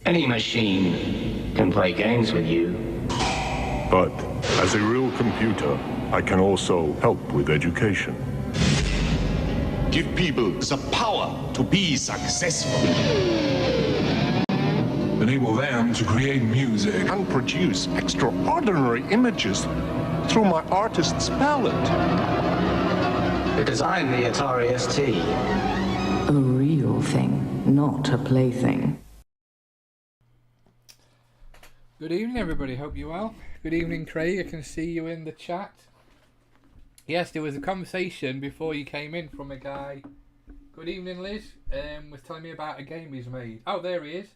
Any machine can play games with you. But as a real computer, I can also help with education. Give people the power to be successful. Enable them to create music And produce extraordinary images through my artist's palette. To design the Atari ST. A real thing, not a plaything. Good evening, everybody. Hope you're well. Good evening, Craig. I can see you in the chat. Yes, there was a conversation before you came in from a guy. Good evening, Liz. Was telling me about a game he's made. Oh, there he is.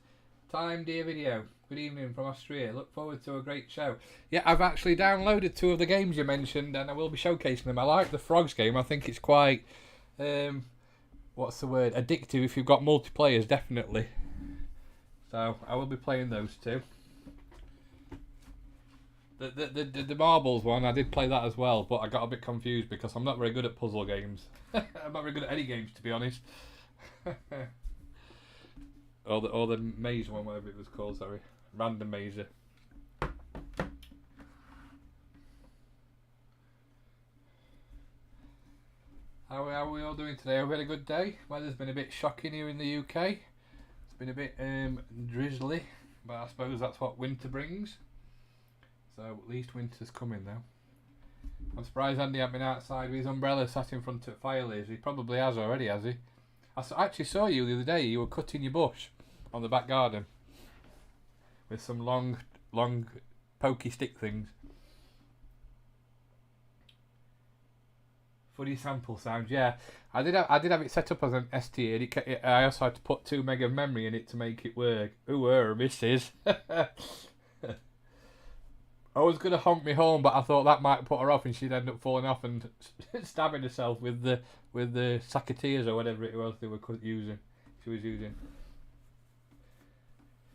Time Dear Video. Good evening from Austria. Look forward to a great show. Yeah, I've actually downloaded 2 of the games you mentioned, and I will be showcasing them. I like the Frogs game. I think it's quite, what's the word? Addictive if you've got multiplayers, definitely. So I will be playing those 2. The marbles one, I did play that as well, but I got a bit confused because I'm not very good at puzzle games. I'm not very good at any games, to be honest. or the maze one, whatever it was called, sorry. Random mazer. How are we all doing today? Have we had a good day? Weather's been a bit shocking here in the UK. It's been a bit drizzly, but I suppose that's what winter brings. So at least winter's coming now. I'm surprised Andy hasn't been outside with his umbrella sat in front of the fire. He probably has already, has he? I actually saw you the other day. You were cutting your bush on the back garden with some long pokey stick things. Funny sample sound, yeah. I did have it set up as an ST, and I also had to put 2 meg of memory in it to make it work. Ooh, missus. I was going to honk me home, but I thought that might put her off and she'd end up falling off and stabbing herself with the sacketeers or whatever it was they were using. She was using.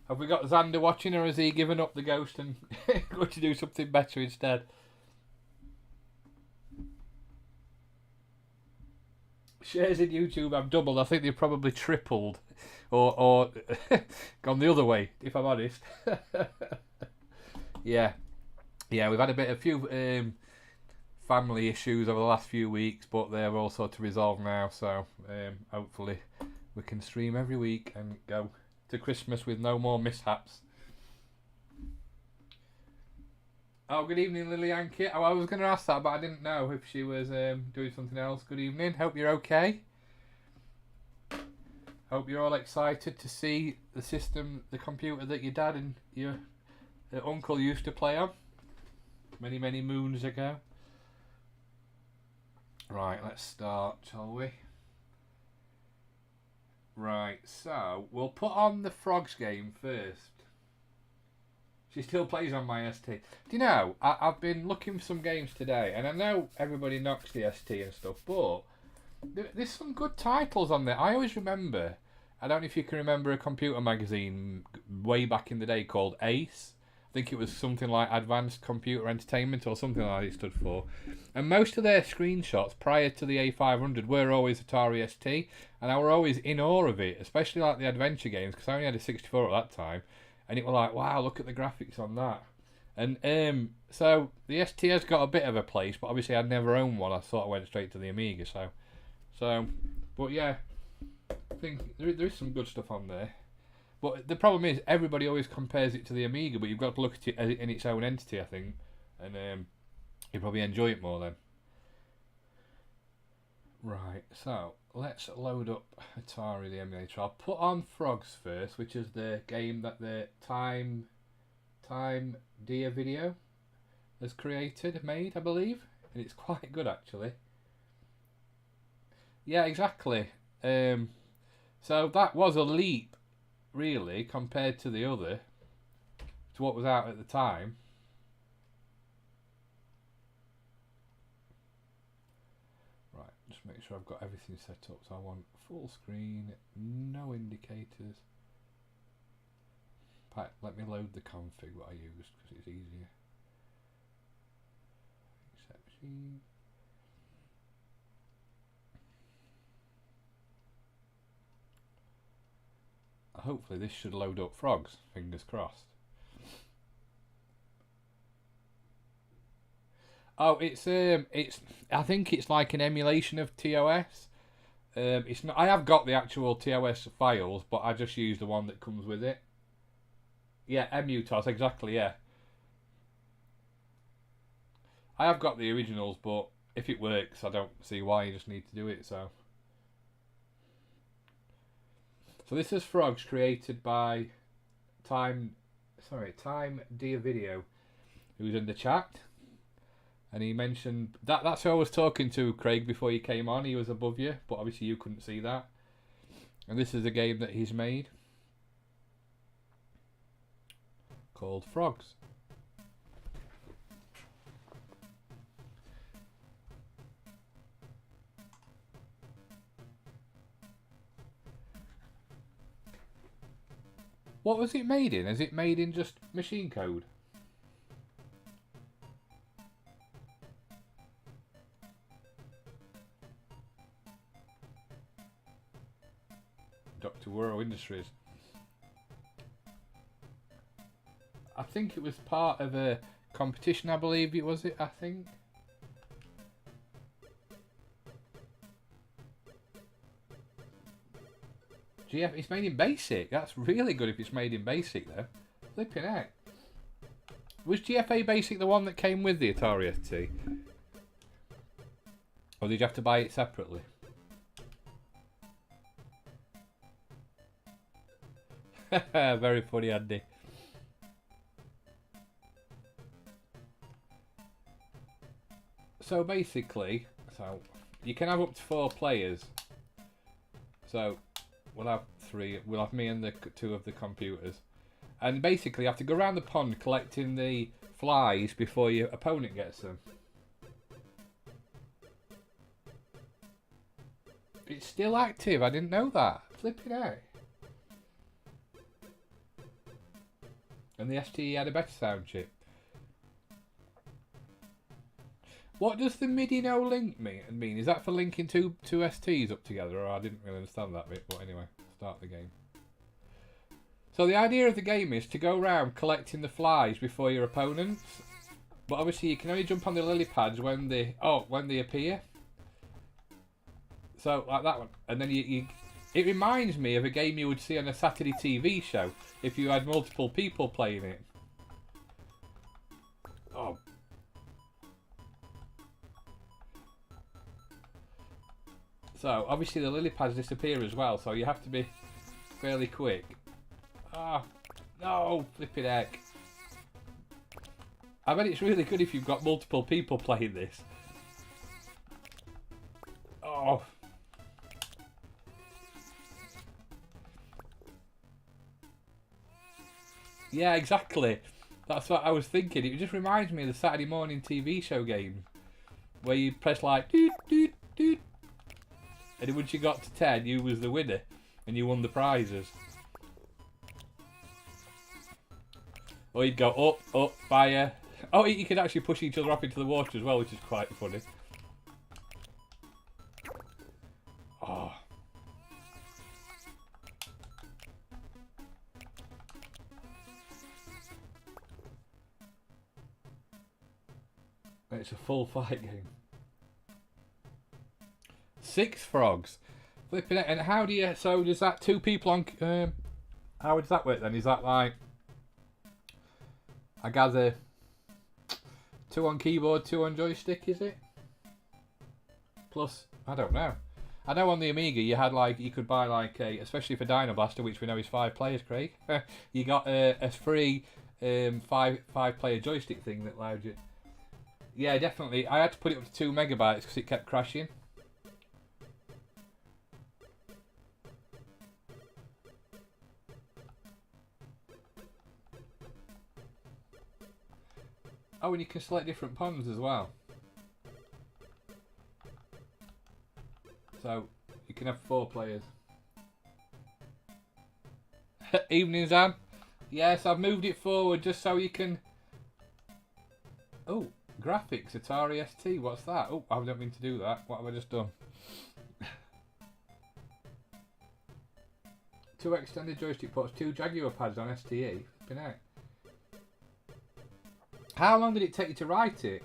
Have we got Xander watching, or has he given up the ghost and going to do something better instead? Shares in YouTube have doubled. I think they've probably tripled or gone the other way, if I'm honest. Yeah. Yeah, we've had a few family issues over the last few weeks, but they're all sort of resolved now, so hopefully we can stream every week and go to Christmas with no more mishaps. Oh, good evening, Lillian Kit. Oh, I was going to ask that, but I didn't know if she was doing something else. Good evening. Hope you're okay. Hope you're all excited to see the system, the computer that your dad and your uncle used to play on many moons ago. Right, let's start, shall we? Right, so we'll put on the Frogs game first. She still plays on my ST. Do you know, I've been looking for some games today, and I know everybody knocks the ST and stuff, but there's some good titles on there. I always remember, I don't know if you can remember a computer magazine way back in the day called Ace. I think it was something like Advanced Computer Entertainment or something like that it stood for. And most of their screenshots prior to the A500 were always Atari ST, and I were always in awe of it, especially like the adventure games, because I only had a 64 at that time, and it was like, wow, look at the graphics on that. And so the ST has got a bit of a place, but obviously I'd never owned one. I sort of went straight to the Amiga, so but yeah, I think there is some good stuff on there. But the problem is, everybody always compares it to the Amiga, but you've got to look at it in its own entity, I think. And you'll probably enjoy it more then. Right, so let's load up Atari, the emulator. I'll put on Frogs first, which is the game that the Time Dear Video has made, I believe. And it's quite good, actually. Yeah, exactly. So that was a leap, really, compared to the other, to what was out at the time. Right, just make sure I've got everything set up. So I want full screen, no indicators. Let me load the config what I used because it's easier. Exception. hopefully this should load up frogs. Fingers crossed. Oh, it's I think it's like an emulation of TOS. It's not. I have got the actual TOS files, but I just use the one that comes with it. Yeah, Emutos, exactly. Yeah, I have got the originals, but if it works, I don't see why you just need to do it. So this is frogs created by Time Dear Video, who's in the chat. And he mentioned that's who I was talking to, Craig, before you came on. He was above you, but obviously you couldn't see that. And this is a game that he's made called Frogs. What was it made in? Is it made in just machine code? Dr. Worrow Industries. I think it was part of a competition, I believe it was. I think. GF, it's made in BASIC. That's really good if it's made in BASIC, though. Flipping heck. Was GFA BASIC the one that came with the Atari ST? Or did you have to buy it separately? Very funny, Andy. So basically, you can have up to 4 players. So we'll have 3. We'll have me and the 2 of the computers. And basically you have to go around the pond collecting the flies before your opponent gets them. It's still active, I didn't know that. Flipping out. And the ST had a better sound chip. What does the MIDI no link mean? Is that for linking two STs up together? Or I didn't really understand that bit, but anyway, start the game. So the idea of the game is to go around collecting the flies before your opponents. But obviously you can only jump on the lily pads when they appear. So like that one. And then it reminds me of a game you would see on a Saturday TV show if you had multiple people playing it. Oh. So obviously the lily pads disappear as well, so you have to be fairly quick. Ah, no, flipping heck. I bet it's really good if you've got multiple people playing this. Oh. Yeah, exactly. That's what I was thinking. It just reminds me of the Saturday morning TV show game where you press like doot doot doot, and once you got to 10, you was the winner and you won the prizes. Or you'd go up, fire. Oh, you could actually push each other up into the water as well, which is quite funny. Oh. It's a full fight game. 6 frogs. Flipping it. And how do you... So does that 2 people on... how does that work then? Is that like... I gather 2 on keyboard, 2 on joystick, is it? Plus, I don't know. I know on the Amiga you had like, you could buy like a, especially for Dino Blaster, which we know is 5 players, Craig. You got a free 5-player joystick thing that allowed you. Yeah, definitely. I had to put it up to 2 megabytes because it kept crashing. Oh, and you can select different ponds as well. So, you can have 4 players. Evening, Zan. Yes, I've moved it forward just so you can... Oh, graphics, Atari ST, what's that? Oh, I don't mean to do that. What have I just done? 2 extended joystick ports, 2 Jaguar pads on STE. Flipping out. How long did it take you to write it?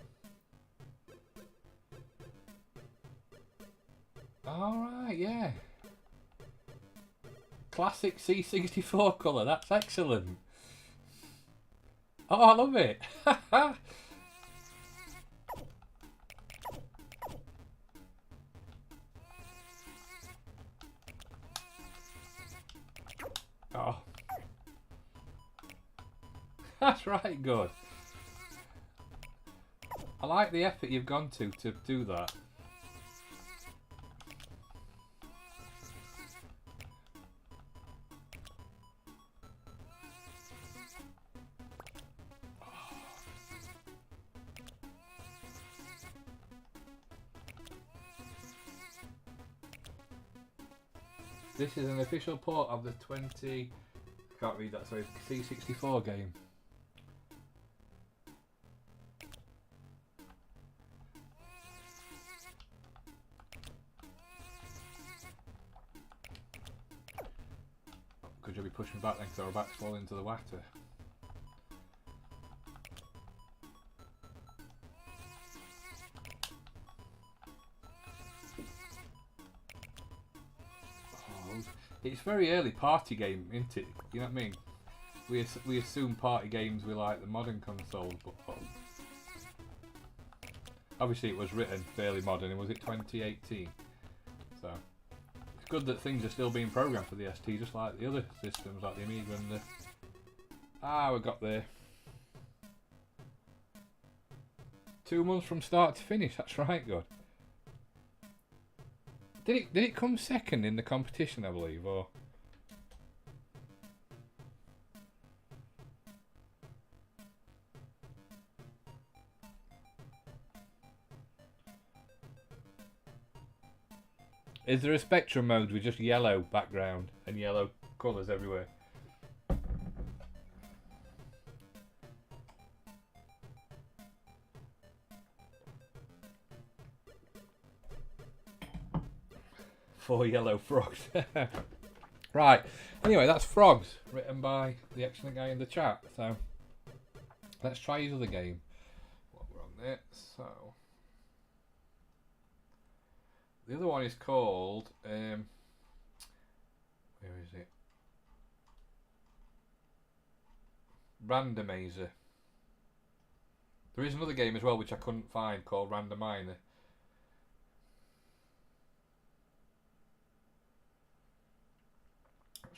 Alright, yeah. Classic C64 colour, that's excellent. Oh, I love it. Oh. That's right, good. I like the effort you've gone to do that. This is an official port of the 20... Can't read that, sorry. C64 game. Could you be pushing back then because I was about to fall into the water? It's very early party game, isn't it? You know what I mean? We assume party games with like the modern consoles, but obviously it was written fairly modern, and was it 2018? So it's good that things are still being programmed for the ST, just like the other systems, like the Amiga and the... we got there. 2 months from start to finish, that's right, good. Did it come second in the competition, I believe, or? Is there a Spectrum mode with just yellow background and yellow colours everywhere? Four yellow frogs. Right. Anyway, that's Frogs, written by the excellent guy in the chat. So let's try his other game while we're on it. So the other one is called where is it? Randomizer. There is another game as well which I couldn't find called Randomizer.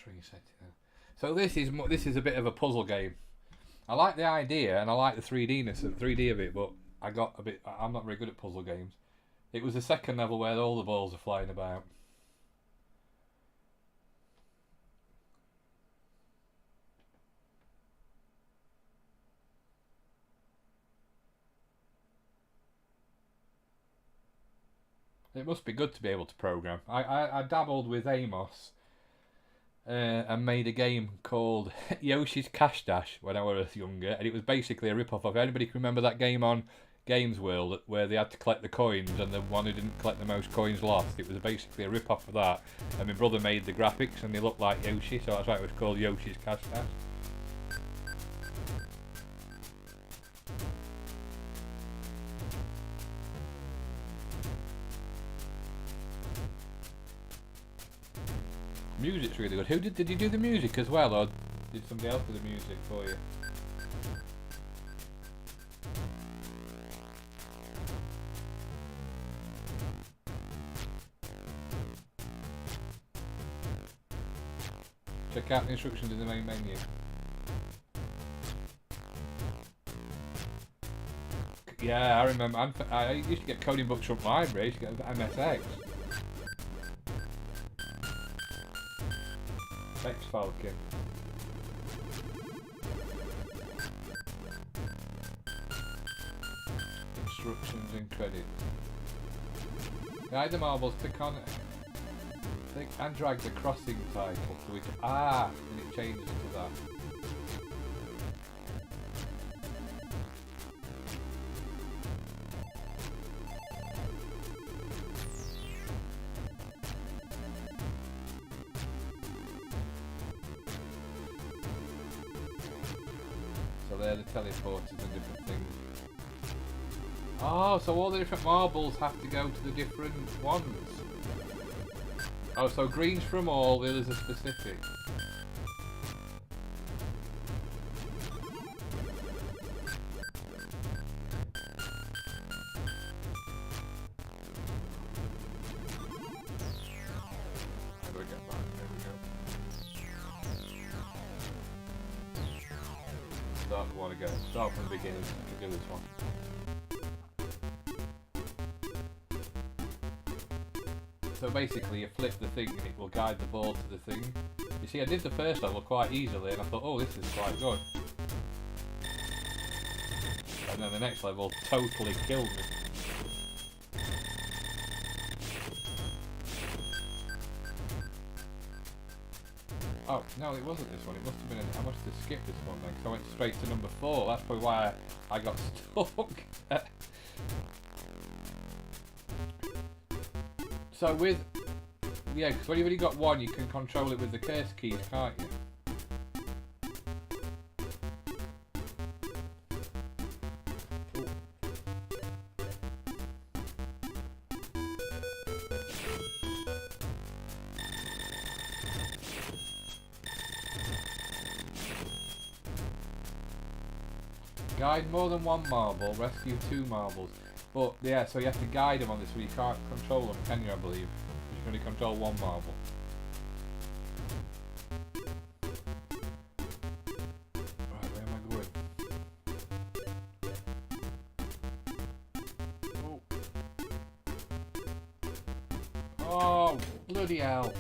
Reset it now. So this is a bit of a puzzle game. I like the idea and I like the 3D-ness of 3D of it, but I'm not very good at puzzle games. It was the second level where all the balls are flying about. It must be good to be able to program. I dabbled with Amos. And made a game called Yoshi's Cash Dash when I was younger, and it was basically a rip-off of... Anybody can remember that game on Games World where they had to collect the coins and the one who didn't collect the most coins lost? It was basically a rip-off of that, and my brother made the graphics and they looked like Yoshi, so that's why it was called Yoshi's Cash Dash. Music's really good. Who did you do the music as well, or did somebody else do the music for you? Check out the instructions in the main menu. Yeah, I remember. I used to get coding books from library. I used to get MSX. X-Falcon. Instructions and credits. Guide the marbles, click on it. Click and drag the crossing title so we can... and it changes to that. there, the teleporters and different things. Oh, so all the different marbles have to go to the different ones. Oh, so green's from all, the others are specific. How do I get back? There we go. Start the one again. Start from the beginning. I can do this one. So basically you flip the thing and it will guide the ball to the thing. You see, I did the first level quite easily and I thought, oh, this is quite good. And then the next level totally killed me. Oh, no, it wasn't this one. It must have been, I must have skipped this one then, because I went straight to number 4. That's probably why I got stuck. So with, yeah, because when you've only got one, you can control it with the cursor keys, can't you? Ooh. Guide more than one marble, rescue 2 marbles. But yeah, so you have to guide them on this one. You can't control them, can you? I believe you can only control 1 marble. Right, where am I going? Oh, oh, bloody hell!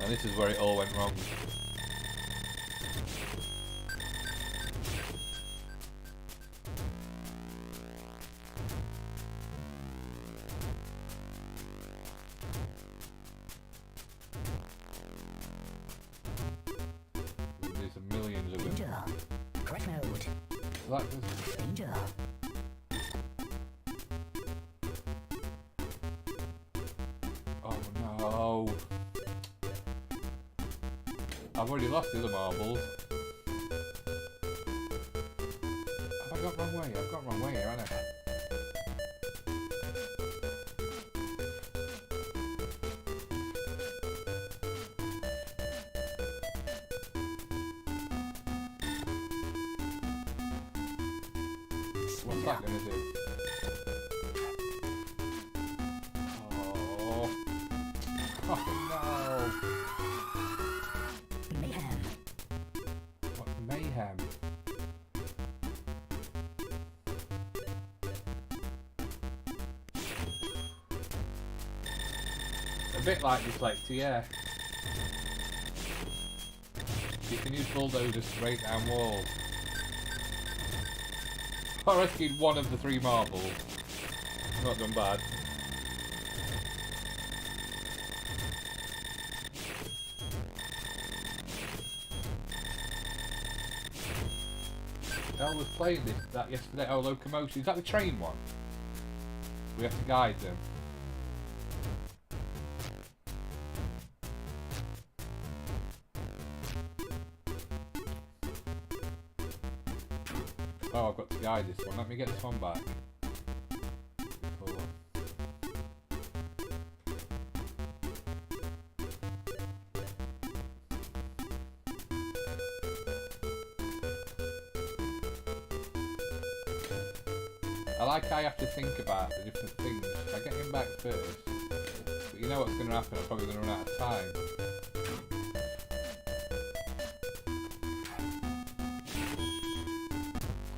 And this is where it all went wrong. There's millions of them. Danger. Correct mode. That was... Danger. Oh no. I've already lost the other marbles. Have I got wrong way? I've got wrong way here, haven't I? What's that gonna do? Oh. Oh no. Mayhem. What mayhem? A bit like Dyslexia, yeah. You can use bulldozers to break down walls. I rescued 1 of the 3 marbles. Not done bad. I was playing that yesterday. Oh, locomotion. Is that the train one? We have to guide them. Oh, I've got to guide this one. Let me get this one back. Before. I like how you have to think about the different things. If I get him back first, but you know what's going to happen, I'm probably going to run out of time.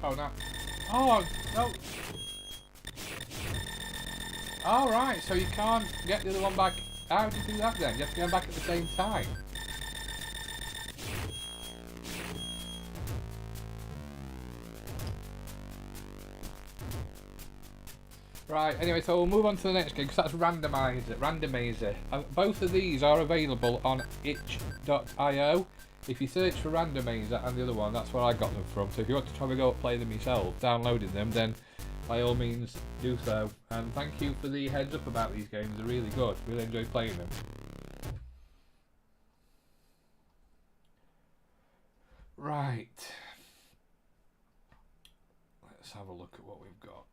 Oh no. Oh no. Alright, so you can't get the other one back. How do you do that then? You have to get them back at the same time. Right, anyway, so we'll move on to the next game, because that's Randomizer. Both of these are available on itch.io. If you search for Randomizer and the other one, that's where I got them from. So if you want to try to go and play them yourself, downloading them, then by all means do so. And thank you for the heads up about these games, they're really good. Really enjoy playing them. Right. Let's have a look at what we've got.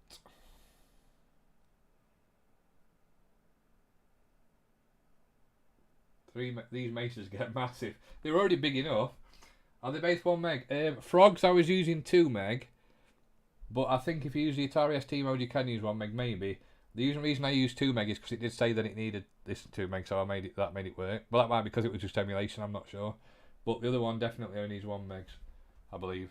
These maces get massive. They're already big enough. Are they both 1 meg? Frogs, I was using 2 meg. But I think if you use the Atari ST mode, you can use 1 meg maybe. The reason I used 2 meg is because it did say that it needed this 2 meg, so that made it work. Well, that might be because it was just emulation, I'm not sure. But the other one definitely only needs 1 meg, I believe.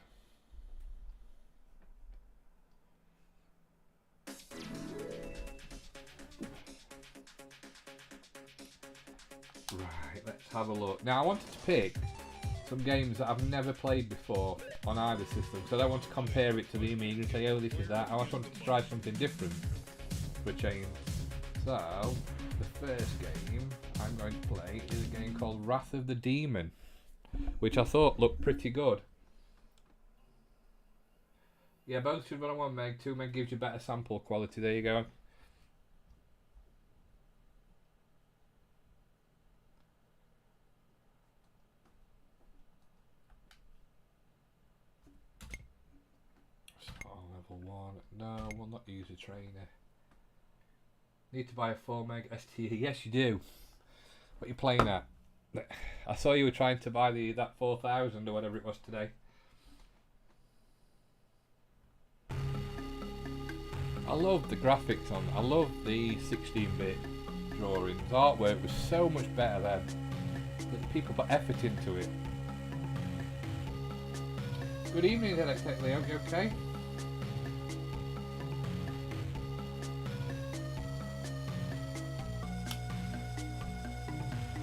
Right, let's have a look. Now I wanted to pick some games that I've never played before on either system, so I don't want to compare it to the Amiga and say, oh, this is that. I just wanted to try something different for a change. So, the first game I'm going to play is a game called Wrath of the Demon, which I thought looked pretty good. Yeah, both should run on 1 meg. 2 meg gives you better sample quality. There you go. Level 1. No, we'll not use a trainer. Need to buy a 4 meg ST. Yes, you do. What are you playing at? I saw you were trying to buy that 4000 or whatever it was today. I love the graphics on. I love the 16-bit drawings. Artwork was so much better then. People put effort into it. Good evening, Electric Leo. You okay?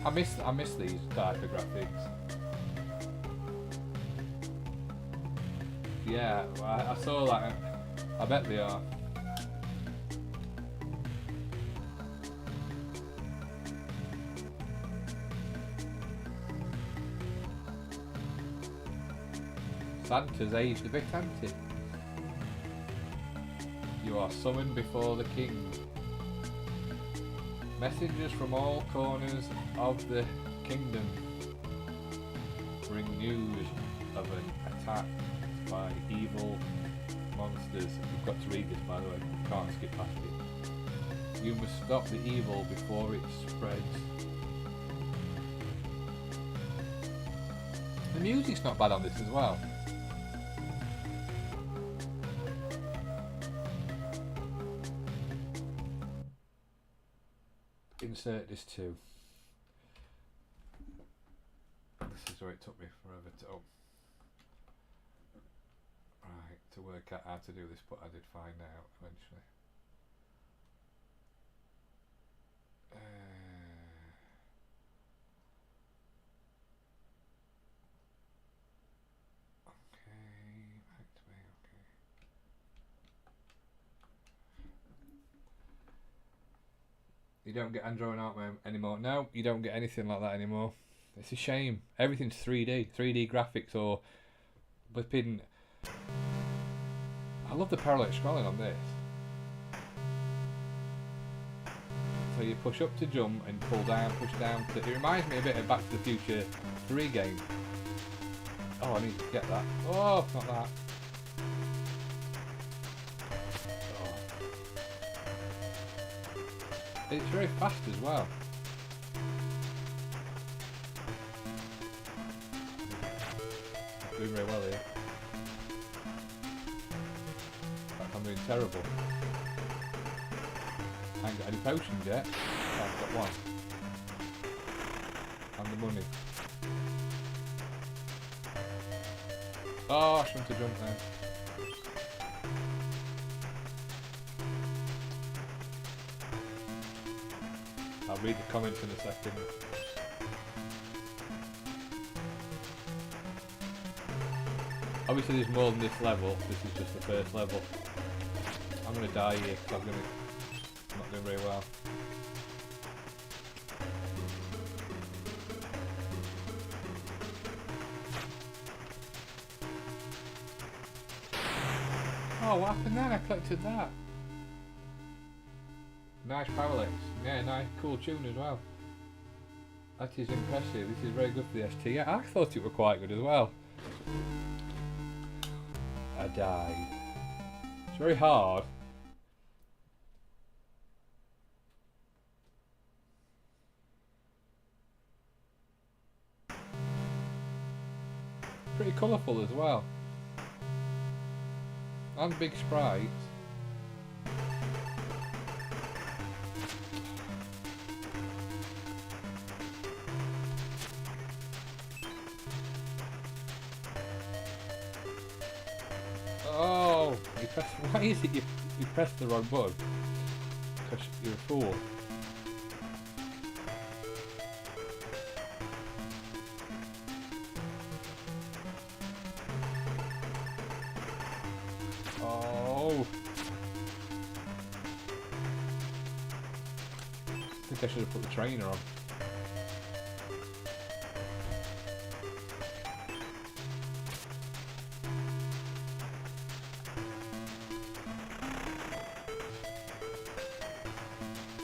I miss these type of graphics. Yeah, I saw that. I bet they are. Santa's aged a bit, hasn't he? You are summoned before the king. Messengers from all corners of the kingdom bring news of an attack by evil monsters. You've got to read this, by the way. You can't skip past it. You must stop the evil before it spreads. The music's not bad on this as well. Insert this too. This is where it took me forever to to work out how to do this, but I did find out eventually. You don't get Android art anymore. No, you don't get anything like that anymore. It's a shame. Everything's 3D. 3D graphics or flipping. I love the parallel scrolling on this. So you push up to jump and pull down, push down. It reminds me a bit of Back to the Future 3 game. Oh, I need to get that. Oh, not that. It's very fast as well. Doing very well here. In fact, I'm doing terrible. I haven't got any potions yet. Oh, I've got one. And the money. Oh, I shouldn't have jumped then. I'll read the comments in a second. Obviously there's more than this level. This is just the first level. I'm going to die here because I'm going to not doing very well. Oh, what happened then? I collected that. Nice parallax. Yeah, nice, cool tune as well. That is impressive. This is very good for the ST. Yeah, I thought it were quite good as well. I died. It's very hard. Pretty colourful as well. And big sprites. Oh, you pressed, why is it you pressed the wrong button? Because you're a fool. Oh. I think I should have put the trainer on.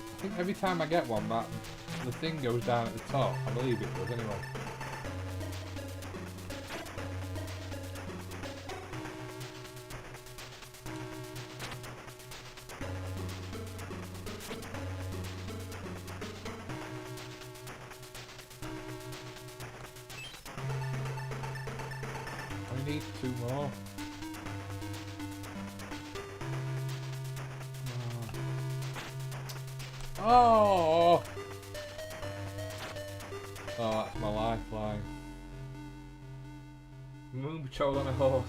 I think every time I get one, that the thing goes down at the top. I believe it does anyway. I need 2 more. Oh! Oh, that's my lifeline. Moon patrol on a horse.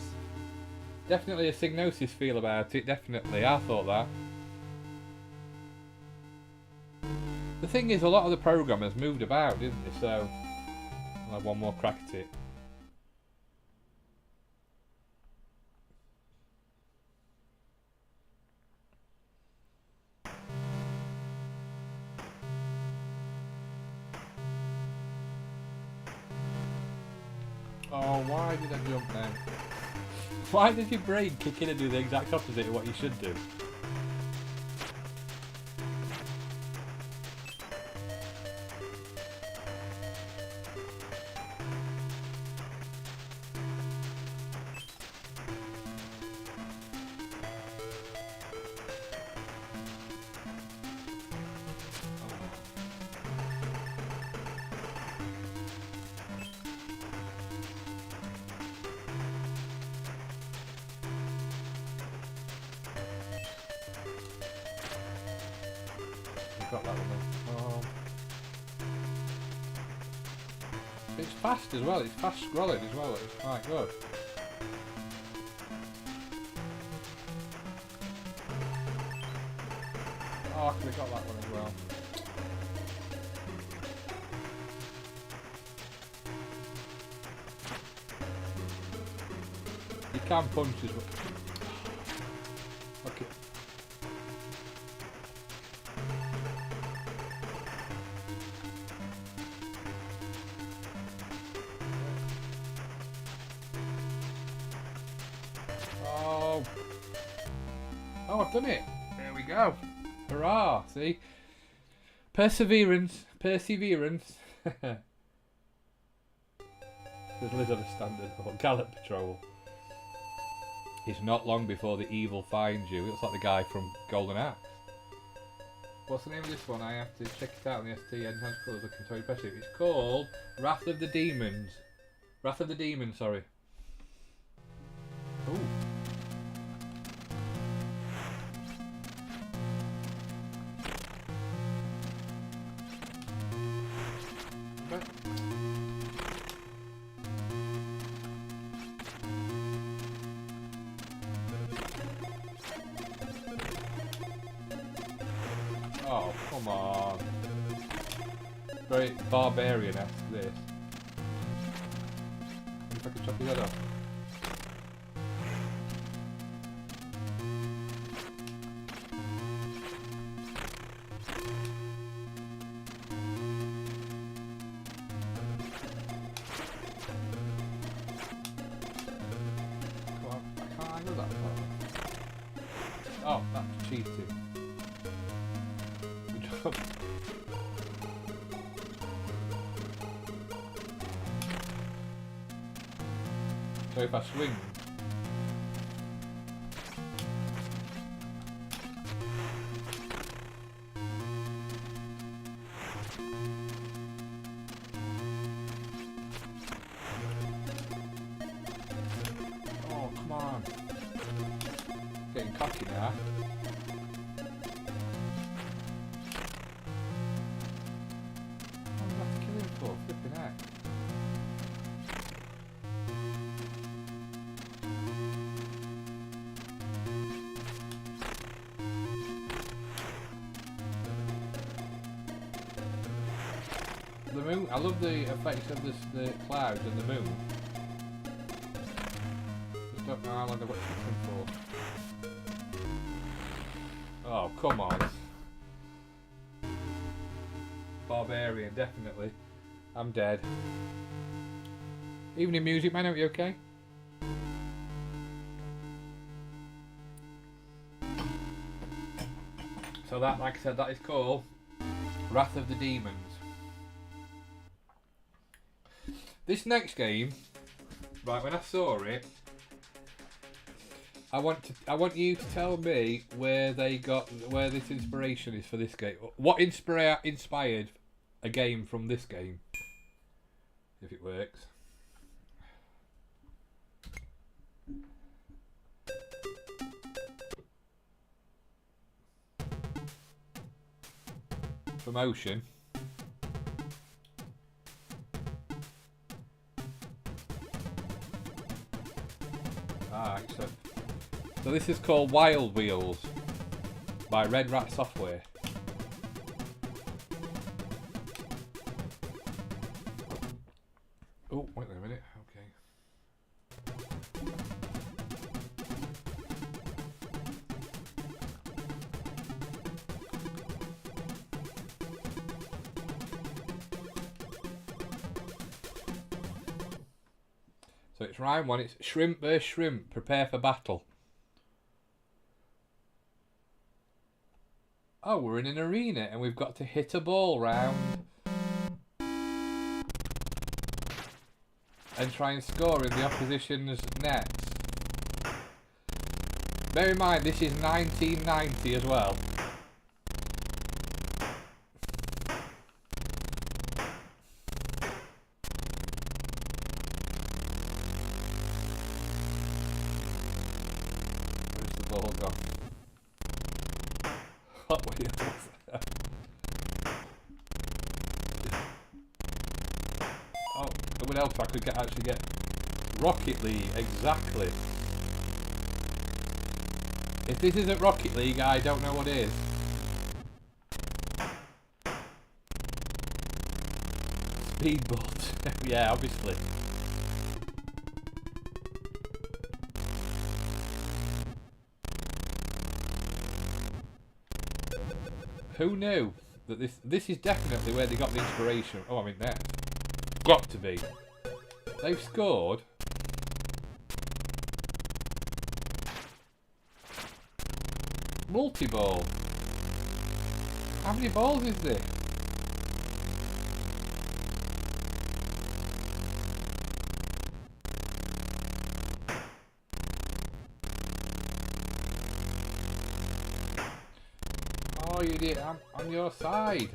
Definitely a Psygnosis feel about it, definitely. I thought that. The thing is, a lot of the programmers moved about, didn't they? So, I'll have one more crack at it. Oh, why did I jump then? Why did your brain kick in and do the exact opposite of what you should do? Got that one then. Oh. It's fast as well, it's fast scrolling as well, it's quite good. Oh, I could have got that one as well. You can punch as well. Okay. Oh, I've done it. There we go. Hurrah, see? Perseverance. Perseverance. There's Lizard a standard or Gallup Patrol. It's not long before the evil finds you. It looks like the guy from Golden Axe. What's the name of this one? I have to check it out on the ST Enhanced Colours. Looking so impressive. It's called Wrath of the Demons. Wrath of the Demons, sorry. Ooh. Oh, come on. Very barbarian-esque, this. If I could chop his head off. So if I swing... Oh, come on. Getting cocky now. What am I have to kill him for? Flipping heck. The moon, I love the effects of the clouds and the moon. Just don't know how long I've got to for. Oh, come on. Barbarian, definitely. I'm dead. Evening music, man, are you okay? So that, like I said, that is called Wrath of the Demons. This next game, right, when I saw it, I want you to tell me where this inspiration is for this game. What inspired a game from this game? If it works. Promotion. So this is called Wild Wheels by Red Rat Software. Oh, wait a minute. Okay. So it's round one. It's shrimp versus shrimp. Prepare for battle. Oh, we're in an arena and we've got to hit a ball round and try and score in the opposition's nets. Bear in mind, this is 1990 as well. Where's the ball gone? What wheels? Oh, it would help if I could actually get Rocket League, exactly. If this isn't Rocket League, I don't know what is. Speedboat. Yeah, obviously. Who knew that this is definitely where they got the inspiration? Oh, I mean that. Got to be. They've scored. Multi-ball. How many balls is this? Oh, you did. I'm on your side.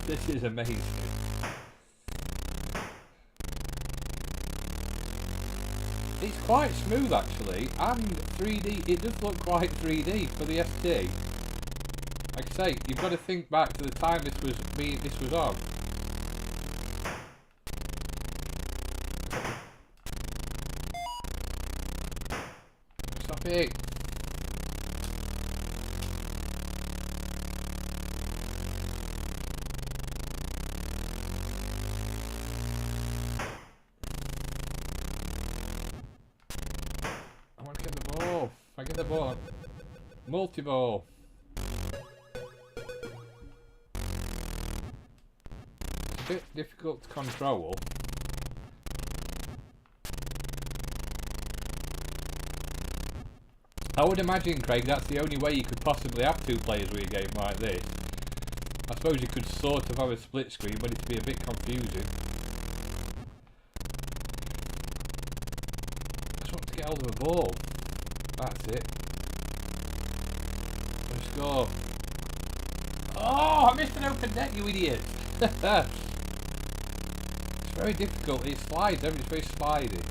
This is amazing. It's quite smooth actually, and 3D. It does look quite 3D for the ST. Like I say, you've got to think back to the time this was on. Stop it. I want to get the ball. I get the ball. Multi-ball. It's a bit difficult to control. I would imagine, Craig, that's the only way you could possibly have two players with a game like this. I suppose you could sort of have a split screen, but it'd be a bit confusing. I just want to get hold of a ball. That's it. Let's go. Oh, I missed an open net, you idiot! It's very difficult. It slides, it's very slidey.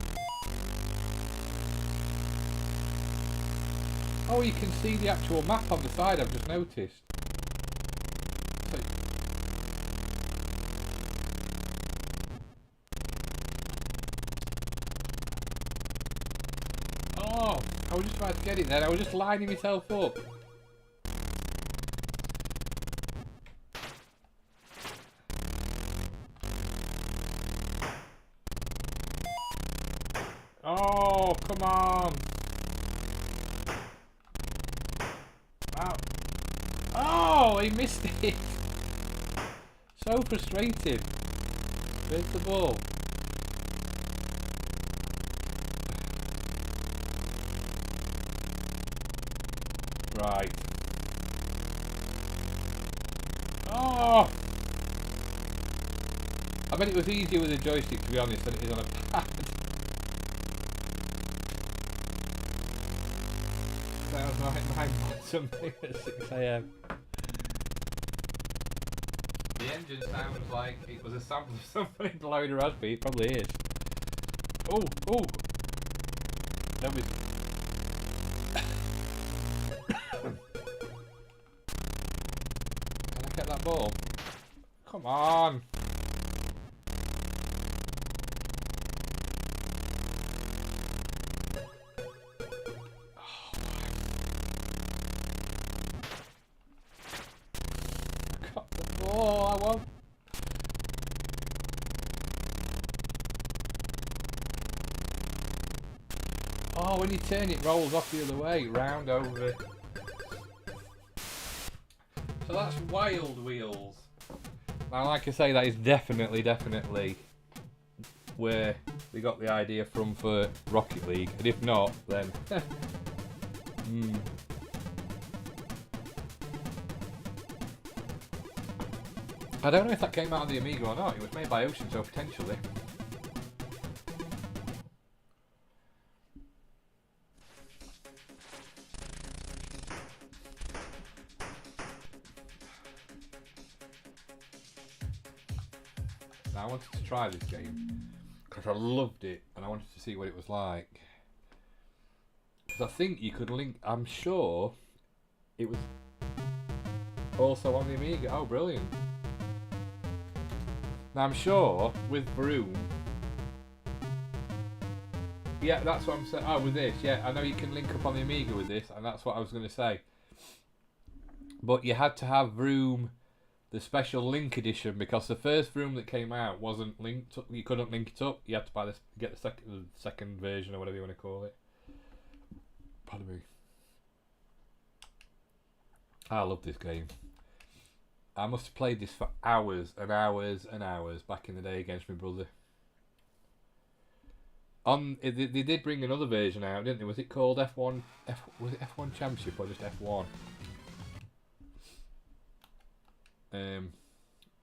Oh, you can see the actual map on the side, I've just noticed. So, oh, I was just about to get it then. I was just lining myself up. Oh, come on. Wow. Oh, he missed it. So frustrated. Where's the ball? Right. Oh! I bet it was easier with a joystick, to be honest, than it is on a pad. That was my something at 6 AM. The engine sounds like it was a sample of something blowing a raspberry. It probably is. Oh, oh! That was. Can I get that ball? Come on! Oh, I won't. Oh, when you turn it rolls off the other way, round over. So that's Wild Wheels. Now, like I say, that is definitely where we got the idea from for Rocket League. And if not, then... I don't know if that came out on the Amiga or not. It was made by Ocean, so potentially. Now I wanted to try this game because I loved it and I wanted to see what it was like. Because I think you could link. I'm sure it was also on the Amiga. Oh, brilliant! Now I'm sure with Vroom, yeah, that's what I'm saying. Oh, with this, yeah, I know you can link up on the Amiga with this, and that's what I was going to say. But you had to have Vroom, the special link edition, because the first Vroom that came out wasn't linked up. You couldn't link it up. You had to buy this, get the second version or whatever you want to call it. Pardon me. I love this game. I must have played this for hours and hours and hours back in the day against my brother. They did bring another version out, didn't they? Was it called F1? Was it F1 Championship or just F1?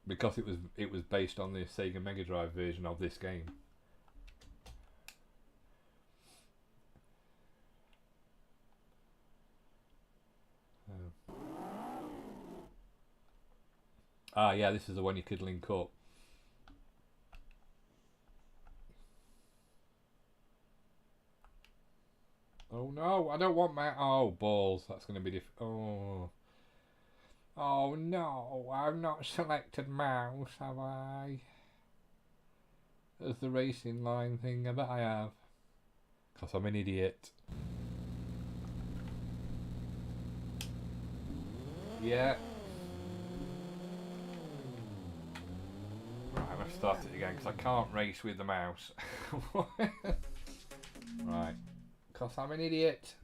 Because it was based on the Sega Mega Drive version of this game. Ah, yeah, this is the one you could link up. Oh no, I don't want my... Oh, balls. That's going to be different. Oh. Oh no, I've not selected mouse, have I? There's the racing line thing. I bet I have. Because I'm an idiot. Yeah. Right, I'm going to start it again because I can't race with the mouse. Right. Because I'm an idiot.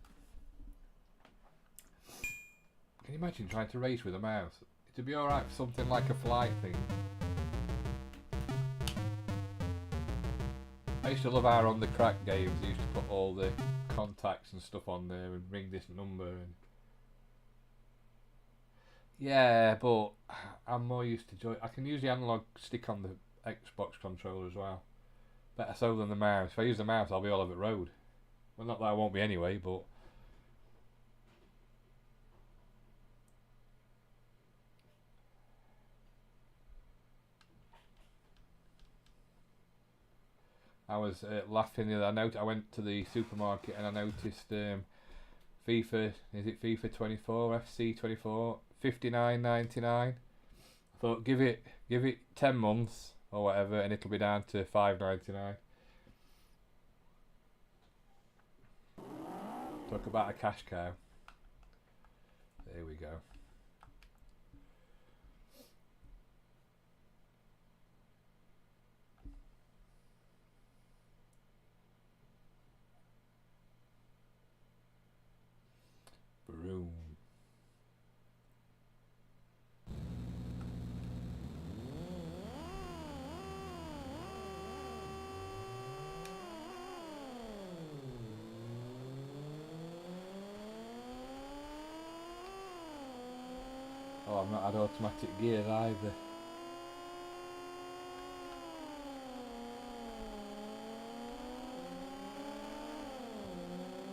Can you imagine trying to race with a mouse? It'd be alright for something like a flight thing. I used to love our On The Crack games. They used to put all the contacts and stuff on there and ring this number. And Yeah, but I'm more used to joy. I can use the analog stick on the Xbox controller as well. Better so than the mouse. If I use the mouse, I'll be all over the road. Well, not that I won't be anyway, but... I was laughing the other night. I went to the supermarket and I noticed FIFA, is it FIFA 24, FC 24, $59.99. I thought give it 10 months or whatever and it'll be down to $5.99. Talk about a cash cow. There we go. Broom. Oh, I've not had automatic gears either.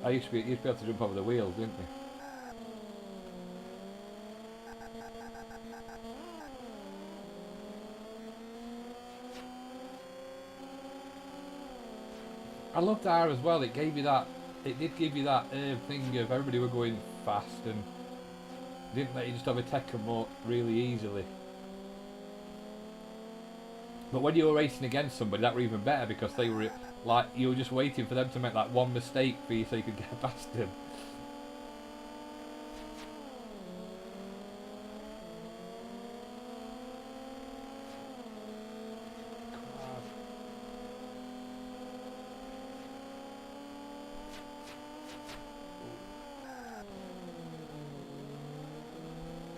I used to be able to jump over the wheels, didn't you? I loved R as well. It gave you that. It did give you that thing of everybody were going fast and didn't let you just overtake them more really easily. But when you were racing against somebody, that were even better because they were like you were just waiting for them to make like one mistake for you so you could get past them.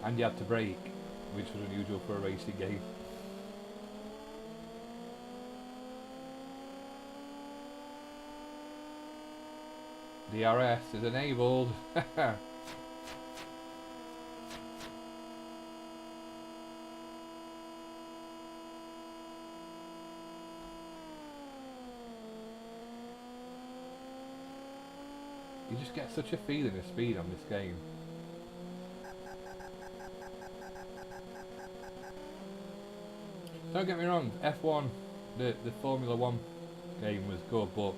And you had to brake, which was unusual for a racing game. DRS is enabled. You just get such a feeling of speed on this game. Don't get me wrong, F1, the Formula 1 game was good, but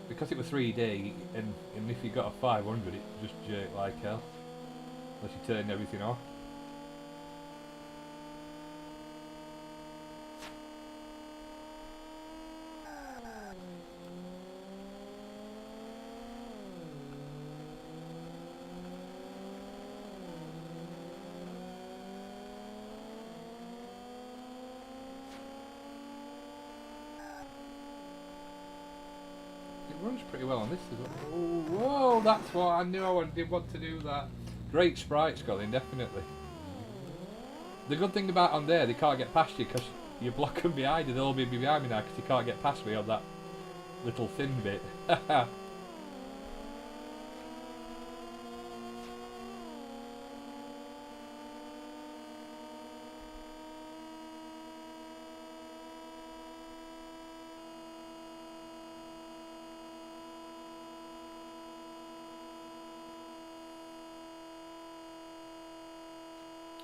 because it was 3D, and if you got a 500, it just jerked like hell. Unless you turned everything off. Runs pretty well on this as well. Oh, whoa, that's what I knew. I did want to do that. Great sprites, Colin, definitely. The good thing about on there, they can't get past you because you're blocking behind you. They'll all be behind me now because you can't get past me on that little thin bit.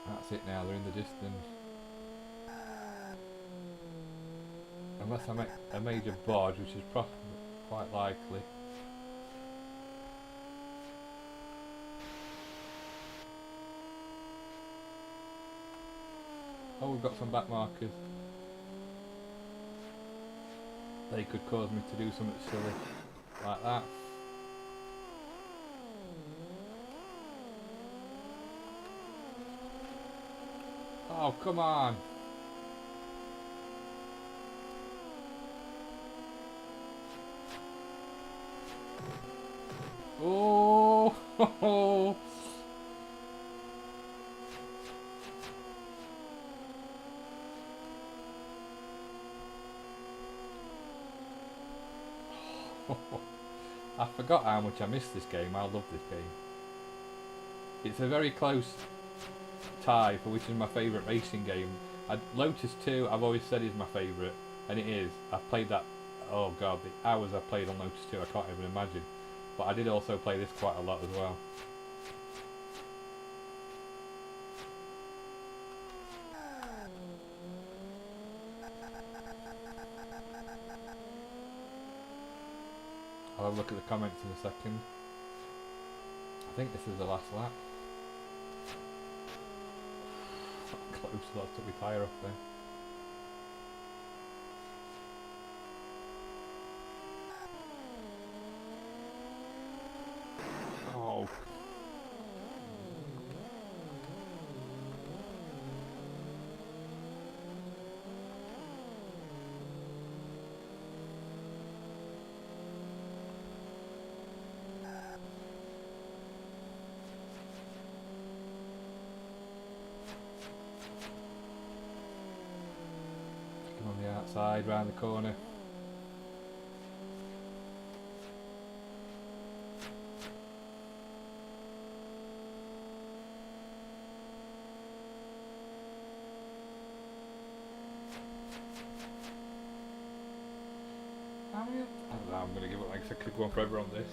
That's it now, they're in the distance. Unless I make a major bodge, which is quite likely. Oh, we've got some back markers. They could cause me to do something silly like that. Oh, come on. Oh, I forgot how much I missed this game. I love this game. It's a very close tie for which is my favourite racing game. Lotus 2 I've always said is my favourite, and it is. I've played that, oh god, the hours I played on Lotus 2 I can't even imagine. But I did also play this quite a lot as well. I'll have a look at the comments in a second. I think this is the last lap. Close, that took my tyre off there. Oh. Come on the outside, round the corner. I'm going to give it like I could go on forever on this.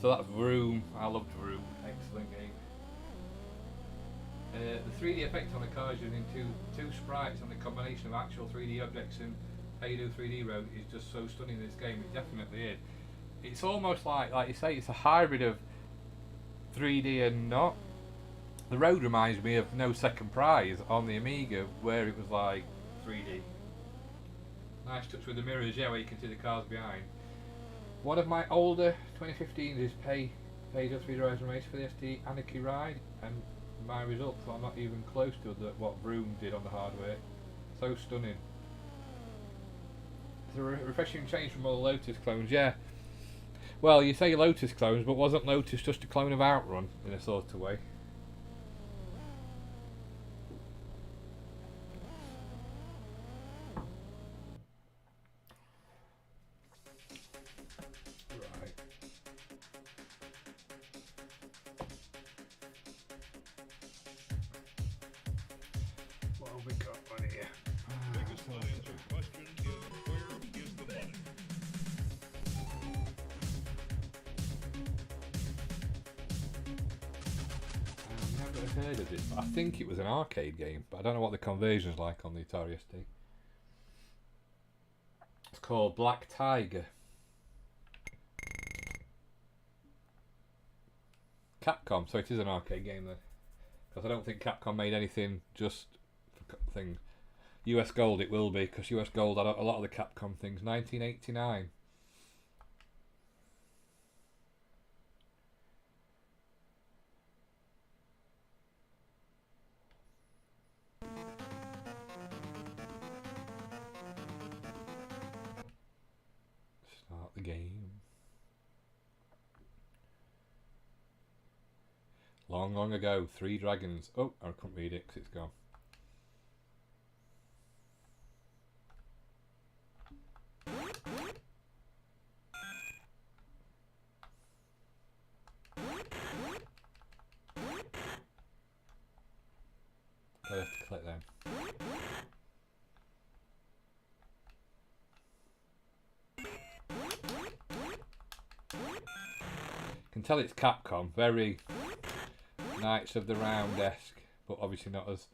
So that's Vroom. I loved Vroom. Excellent game. The 3D effect on the cars using two sprites and the combination of actual 3D objects and Paydo 3D Road is just so stunning in this game. It definitely is. It's almost like you say, it's a hybrid of 3D and not. The road reminds me of No Second Prize on the Amiga, where it was like 3D. Nice touch with the mirrors, yeah, where you can see the cars behind. One of my older 2015s is Paydo 3D Rise and Race for the ST Anarchy Ride, and my results are not even close to what Vroom did on the hardware. So stunning. It's a refreshing change from all the Lotus clones, yeah. Well, you say Lotus clones, but wasn't Lotus just a clone of Outrun in a sort of way? Heard of this, but I think it was an arcade game, but I don't know what the conversion's like on the Atari ST. It's called Black Tiger. Capcom, so it is an arcade game then, because I don't think Capcom made anything just for things. US Gold it will be, because US Gold had a lot of the Capcom things. 1989. The game. Long, long ago, 3 dragons. Oh, I couldn't read it because it's gone. I have to click them. Can tell it's Capcom, very Knights of the Round-esque, but obviously not as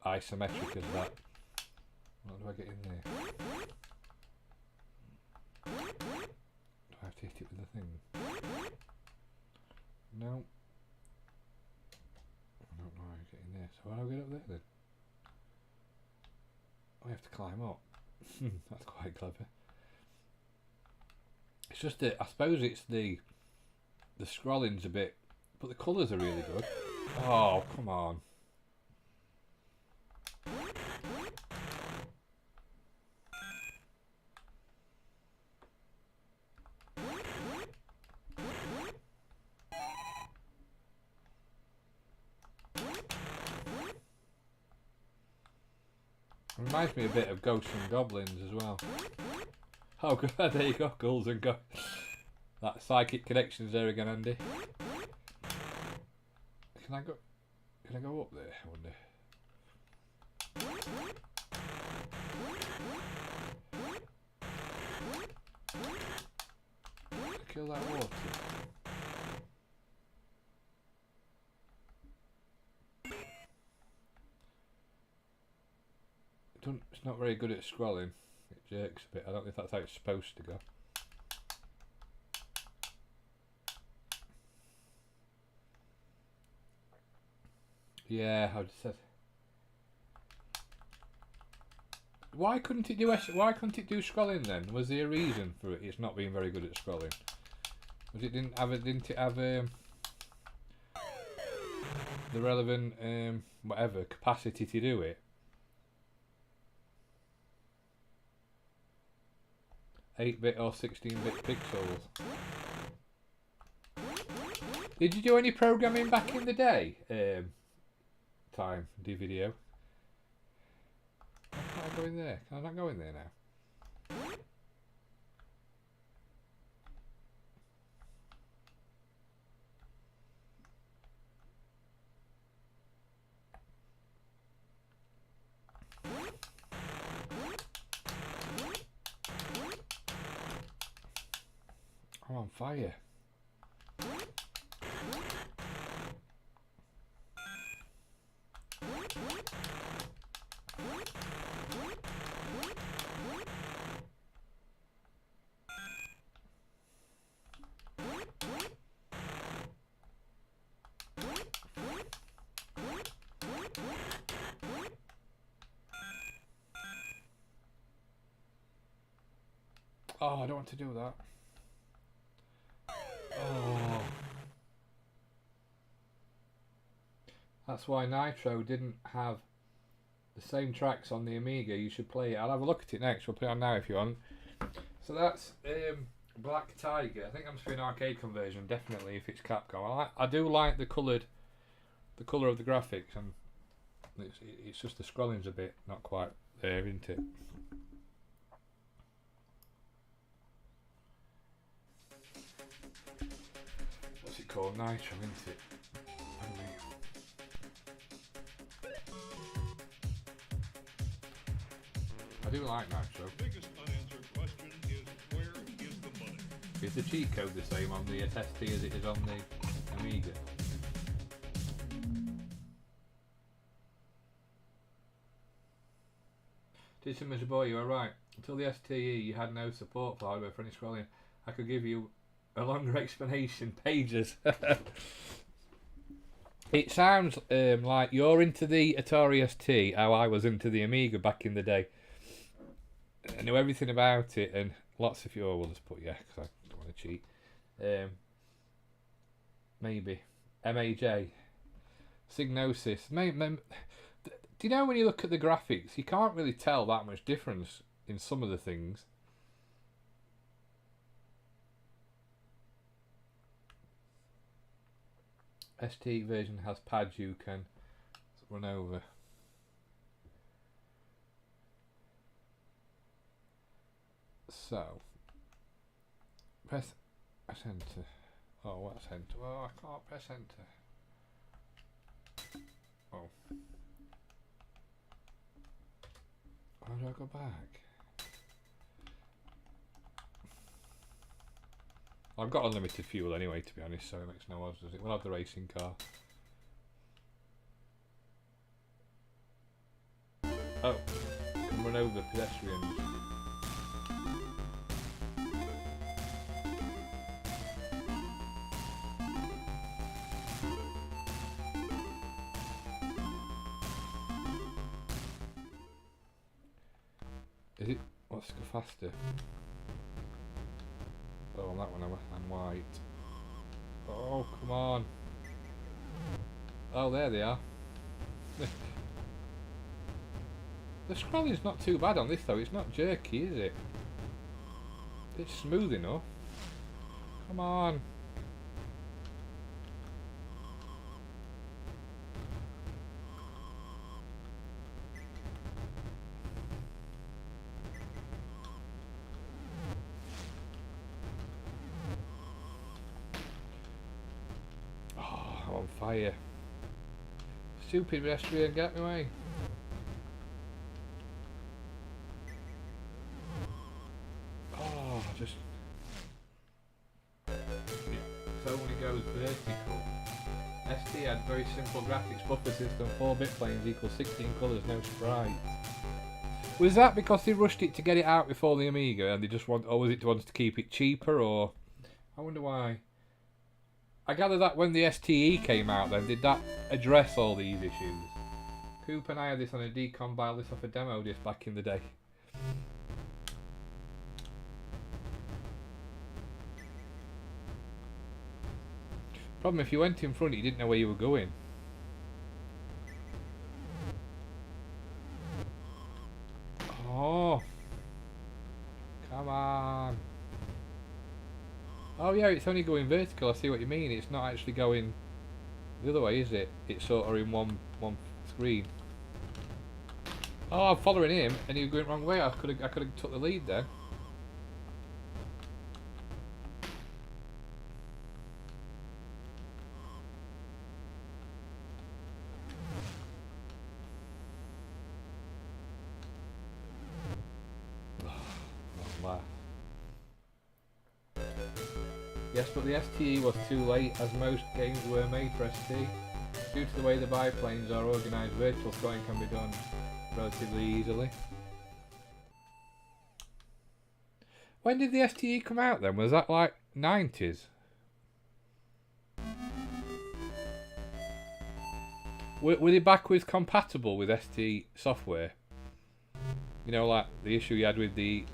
isometric as that. What do I get in there? Do I have to hit it with the thing? No. I don't know how to get in there, so how do I get up there then? I have to climb up. That's quite clever. It's just that, I suppose it's the scrolling's a bit, but the colours are really good. Oh, come on. Reminds me a bit of Ghosts and Goblins as well. Oh god, there you go, Ghouls and Goblins. That psychic connection's there again, Andy. Can I go up there? I wonder. Kill that water. It's not very good at scrolling. It jerks a bit. I don't know if that's how it's supposed to go. Yeah, I just said. Why couldn't it do scrolling then? Was there a reason for it? It's not being very good at scrolling. Was it didn't it have the relevant whatever capacity to do it? 8-bit or 16-bit pixels. Did you do any programming back in the day? Time, do video. Can I go in there? Can I not go in there now? I'm on fire. Oh, I don't want to do that. Oh. That's why Nitro didn't have the same tracks on the Amiga. You should play it. I'll have a look at it next. We'll put it on now if you want. So that's Black Tiger. I think I'm doing an arcade conversion, definitely, if it's Capcom. I do like the colour of the graphics, and it's just the scrolling's a bit not quite there, isn't it? What's it called? Nitro, isn't it? I do like Nitro. The biggest unanswered question is, where is the money? Is the cheat code the same on the ST as it is on the Amiga? Did some as a boy, you are right. Until the STE, you had no support for hardware for any scrolling. I could give you a longer explanation, pages. It sounds like you're into the Atari ST, how I was into the Amiga back in the day. I know everything about it, and lots of you. Oh, we'll just put yeah, because I don't want to cheat. Maybe MAJ, Signosis. Do you know when you look at the graphics, you can't really tell that much difference in some of the things. ST version has pads you can run over. So, press enter. Oh, what's enter? Oh, I can't press enter. Oh. How do I go back? I've got unlimited fuel anyway, to be honest, so it makes no odds, does it? We'll have the racing car. Oh, can run over pedestrians. Is it? Let's go faster. Oh, on that one I'm white. Oh, come on. Oh, there they are. The scrolling's not too bad on this though. It's not jerky, is it? It's smooth enough. Come on. Oh, I'm on fire. Stupid pedestrian, get me away. Oh, just... It only goes vertical. ST had very simple graphics, buffer system, 4-bit planes equals 16 colours, no sprites. Was that because they rushed it to get it out before the Amiga and they just want, or was it to keep it cheaper, or... I wonder why. I gather that when the STE came out then, did that address all these issues? Coop and I had this on a decompile this off a demo disc back in the day. Problem if you went in front you didn't know where you were going. Oh, come on. Oh yeah, it's only going vertical, I see what you mean. It's not actually going the other way, is it? It's sort of in one screen. Oh, I'm following him and he was going the wrong way. I could have took the lead then. Yes, but the STE was too late, as most games were made for ST. Due to the way the biplanes are organised, virtual scoring can be done relatively easily. When did the STE come out then? Was that like 90s? Were they backwards compatible with ST software? You know, like the issue you had with the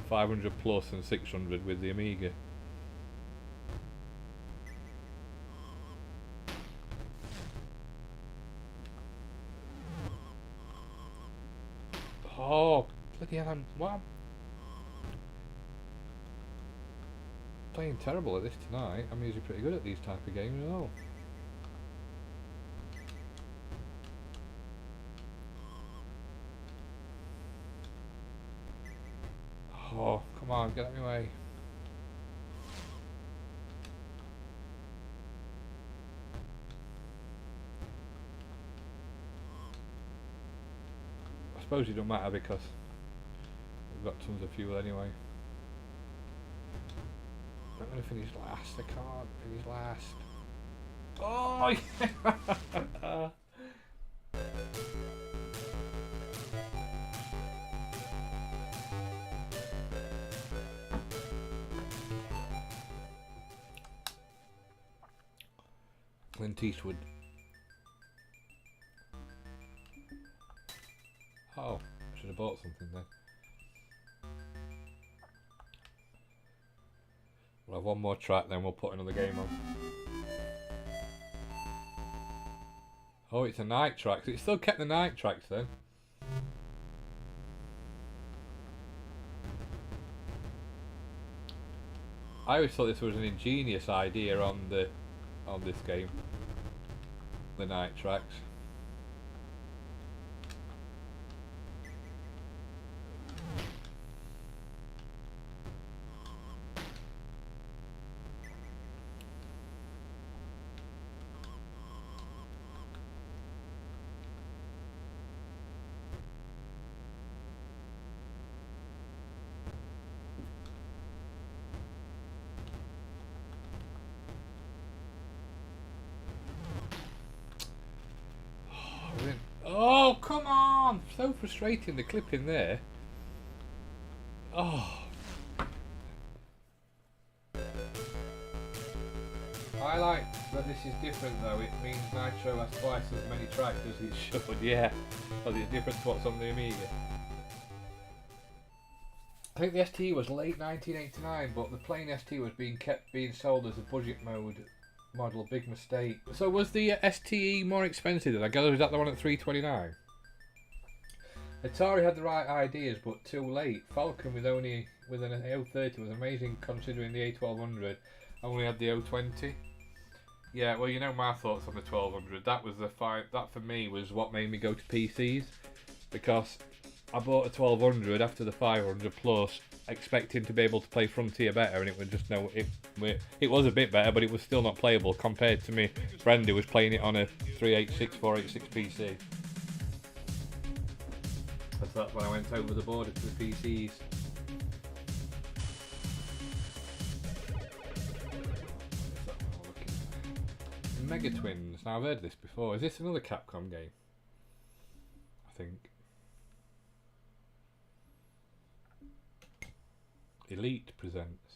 500 plus and 600 with the Amiga. Oh, bloody hell, I'm playing terrible at this tonight. I'm usually pretty good at these type of games as well. Oh, come on, get out of my way. I suppose it don't matter because we've got tons of fuel anyway. I'm going to finish last. I can't finish last. Oh, yeah. Clint Eastwood. Oh, I should have bought something then. We'll have one more track, then we'll put another game on. Oh, it's a night track. So it still kept the night tracks then. I always thought this was an ingenious idea on this game. The night tracks. Oh, come on! So frustrating, the clip in there. Oh. I like that this is different though. It means Nitro has twice as many tracks as it should, yeah. Because it's different to what's on the Amiga. I think the ST was late 1989, but the plain ST was being sold as a budget mode model. Big mistake. So was the STE more expensive then? I gather was that the one at $329? Atari had the right ideas, but too late. Falcon with an A030 was amazing, considering the A1200 only had the O20. Yeah, well, you know my thoughts on the 1200. That was that for me was what made me go to PCs, because I bought a 1200 after the 500 plus, expecting to be able to play Frontier better, and it was just it was a bit better, but it was still not playable compared to me friend who was playing it on a 386, 486 PC. That's when I went over the border to the PCs. Mega Twins. Now I've heard this before. Is this another Capcom game? I think. Elite presents.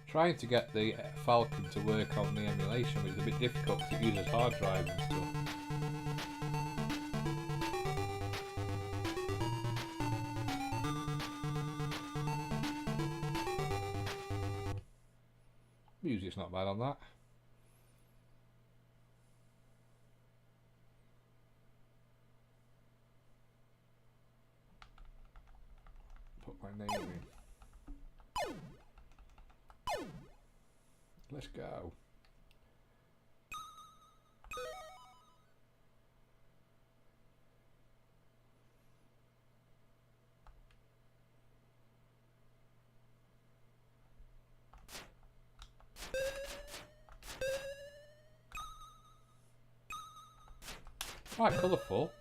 Trying to get the Falcon to work on the emulation was a bit difficult because it uses hard drive and stuff. Music's not bad on that. Put my name in. Let's go. Quite colourful.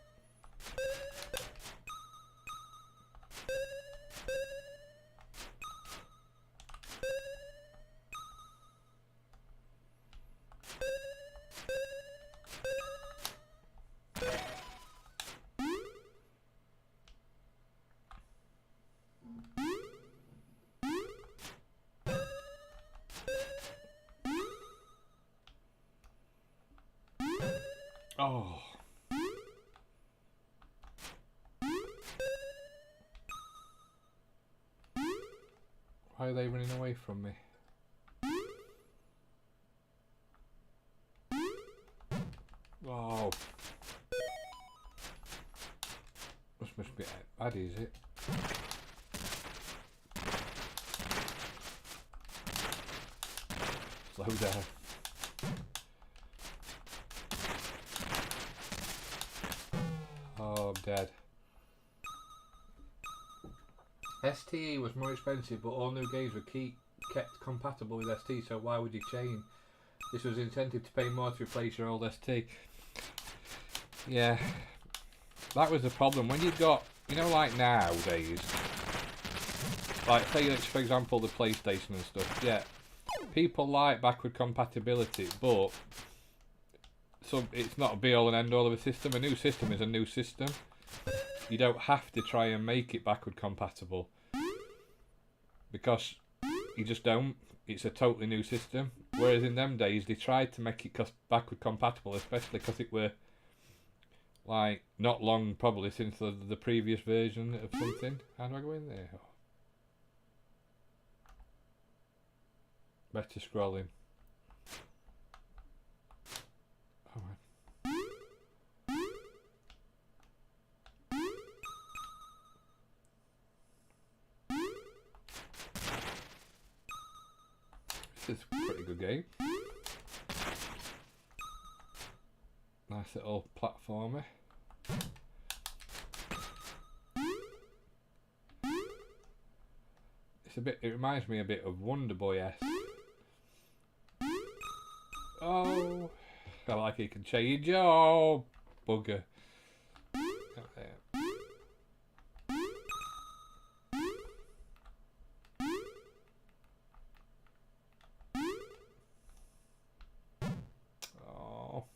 Oh. Why are they running away from me? Oh. This must be bad, is it? Slow down. Oh, I'm dead. STE was more expensive, but all new games were kept compatible with ST, so why would you change? This was incentive to pay more to replace your old ST. Yeah, that was the problem. When you've got, you know, like nowadays, like say, for example, the PlayStation and stuff, yeah, people like backward compatibility, but it's not a be-all and end-all of a system. A new system is a new system. You don't have to try and make it backward compatible because you just don't. It's a totally new system. Whereas in them days they tried to make it backward compatible, especially because it were like not long probably since the previous version of something. How do I go in there? Oh. Better scrolling. Oh, man. This is a pretty good game. Nice little platformer. It reminds me a bit of Wonder Boy-esque. Oh, I like it can change. Oh, bugger. Up there. Oh.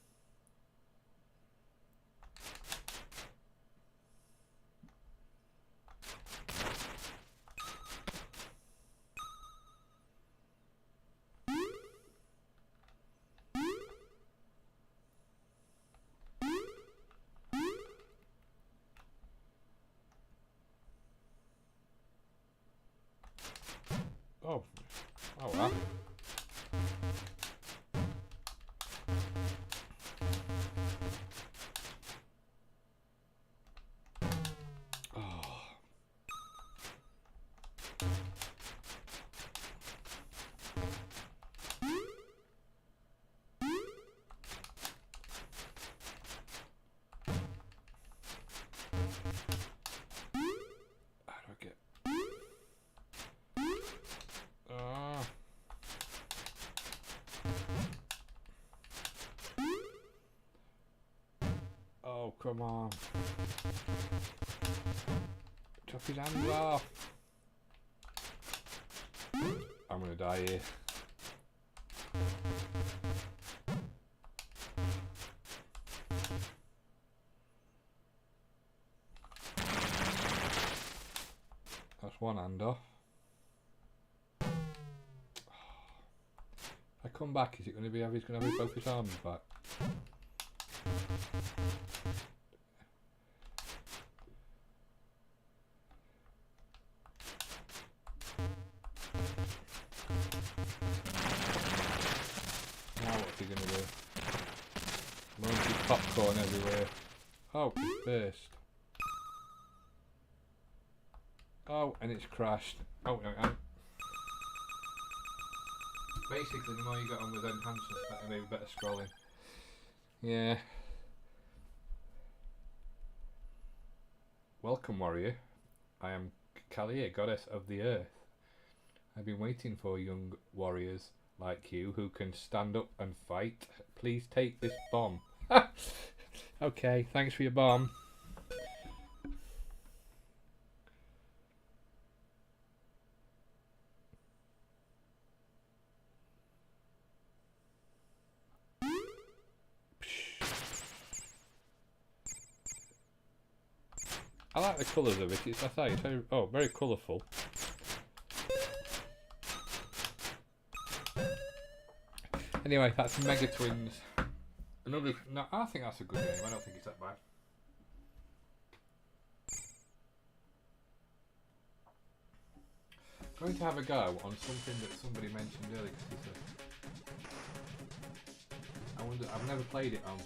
Oh, come on. Chop his hands off. I'm gonna die here. That's one hand off. If I come back, is it going to be? He's going to have both his arms back. Now what's he going to do? Launching popcorn everywhere. Oh, it's burst. Oh, and it's crashed. Oh, no, basically, the more you got on with enhancements, maybe better scrolling. Yeah. Welcome, warrior. I am Kalia, goddess of the earth. I've been waiting for young warriors like you who can stand up and fight. Please take this bomb. Okay, thanks for your bomb. I like the colours of it. It's very, very colourful. Anyway, that's Mega Twins. Another. No, I think that's a good game. I don't think it's that bad. Going to have a go on something that somebody mentioned earlier. I wonder. I've never played it on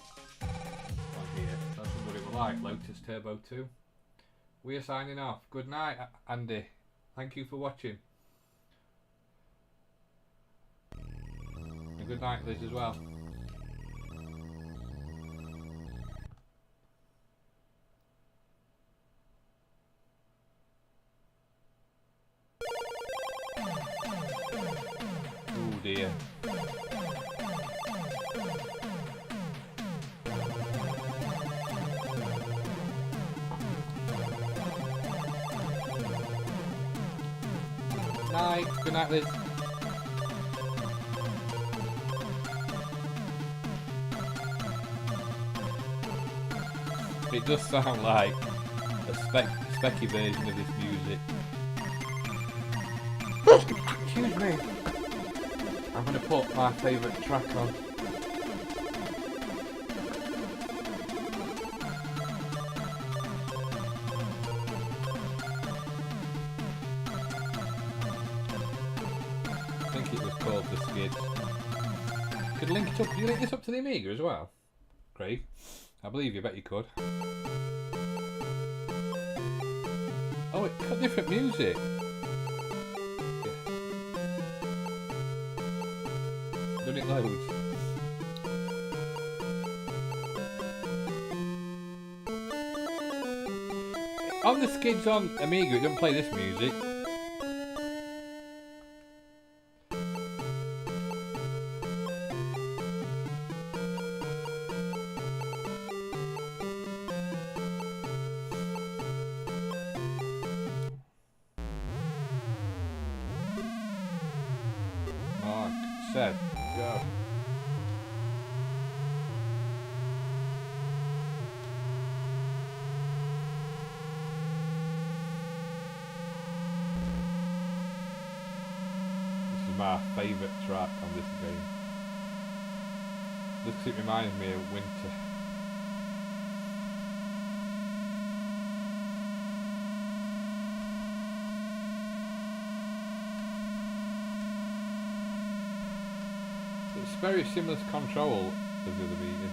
here. So somebody will like Lotus Turbo 2. We are signing off. Good night, Andy. Thank you for watching. And good night, Liz, as well. Oh dear. Night. Good night, Liz. It does sound like a specky version of this music. Excuse me. I'm going to put my favourite track on. I think it was called The Skids. Could link it up. Could you link this up to the Amiga as well, Craig? I believe you. Bet you could. Oh, it got different music. Yeah. Done it loads. On the Skids on Amiga, it doesn't play this music. Set, go. This is my favourite track on this game. Just 'cause it reminds me of winter. It's very similar to Control as the other Amiga.